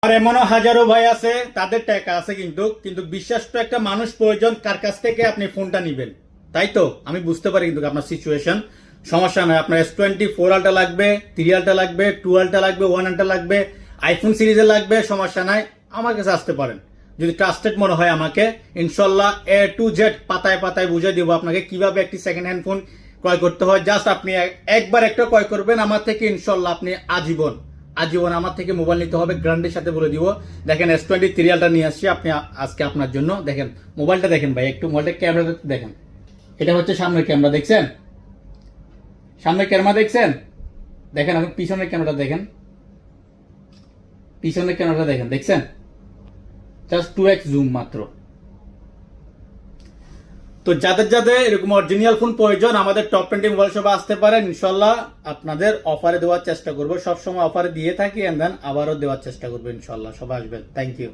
আর এমনও হাজারো ভাই আছে তাদের টাকা আছে, কিন্তু কিন্তু বিশ্বাস তো একটা মানুষ প্রয়োজন কার কাছ থেকে আপনি ফোনটা নিবেন, তাই তো? আমি বুঝতে পারি কিন্তু আপনার সিচুয়েশন, সমস্যা নয়। আপনার S24 আলটা লাগবে, 3 আলটা লাগবে, 2 আলটা লাগবে, 1 আলটা লাগবে, আইফোন সিরিজে লাগবে, সমস্যা নাই, আমার কাছে আসতে পারেন। যদি ট্রাস্টেড মনে হয় আমাকে, ইনশাল্লাহ A to Z পাতায় পাতায় বুঝে দিব আপনাকে কিভাবে একটি সেকেন্ড হ্যান্ড ফোন ক্রয় করতে হয়। জাস্ট আপনি একবার একটা ক্রয় করবেন আমার থেকে, ইনশাল্লাহ আপনি আজীবন আজীবন আমার থেকে মোবাইল নিতে হবে, গ্যারান্টির সাথে বলে দিব। দেখেন S23 আলটা নিয়ে আসছি আপনি আজকে আপনার জন্য। দেখেন মোবাইলটা দেখেন ভাই, একটু মোবাইলটা ক্যামেরাটা দেখেন। এটা হচ্ছে সামনের ক্যামেরা, দেখছেন? সামনের ক্যামেরা দেখছেন? দেখেন এখন পিছনের ক্যামেরাটা দেখেন, পিছনের ক্যামেরাটা দেখেন, দেখছেন? জাস্ট 2x জুম মাত্র। তো যাদের যাদের এরকম অরিজিনাল ফোন প্রয়োজন আমাদের টপ 20 মোবাইল শপে আসতে পারেন, ইনশাল্লাহ আপনাদের অফারে দেওয়ার চেষ্টা করবো। সবসময় অফারে দিয়ে থাকি, এন্ড দেন আবারও দেওয়ার চেষ্টা করবো, ইনশাল্লাহ। সবাই আসবেন। Thank you.